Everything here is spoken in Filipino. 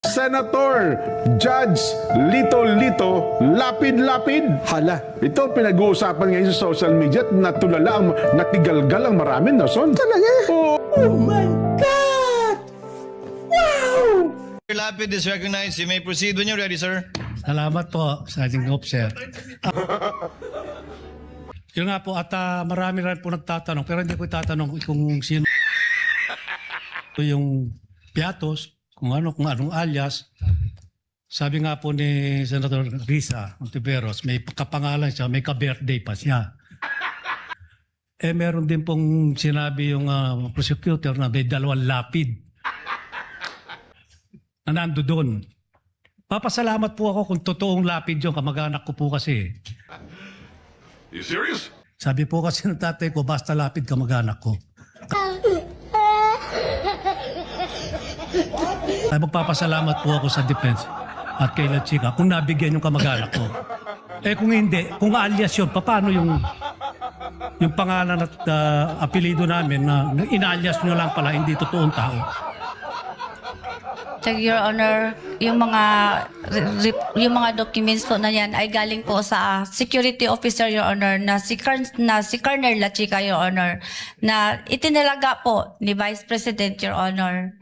Senator Judge Lito Lapid. Hala. Ito pinag-uusapan ngayon sa social media at natulala ang natigalgal ang marami, no, Son? Talaga? Oo. Oh my God! Wow! Mr. Lapid is recognized. You may proceed when you're ready, sir. Salamat po sa ating officer. Yun nga po, at marami rin po nagtatanong, pero hindi ko itatanong kung sino yung Piatos, kung anong alias. Sabi nga po ni Senator Risa Ontiveros, may kapangalan siya, may ka-birthday pa siya. Meron din pong sinabi yung prosecutor na may 2 lapid na nando doon. Papasalamat po ako kung totoong lapid yung kamag-anak ko po kasi. You serious? Sabi po kasi ng tatay ko, basta lapid kamag-anak ko. Ay magpapasalamat po ako sa defense at kay La Chica kung nabigyan yung kamag-anak ko. Kung hindi, kung alias yun, paano yung pangalan at apelido namin na inalias nyo lang pala, hindi totoong tao. Your Honor, yung mga documents po na yan ay galing po sa security officer, Your Honor, na si Colonel La Chica, Your Honor, na itinalaga po ni Vice President, Your Honor.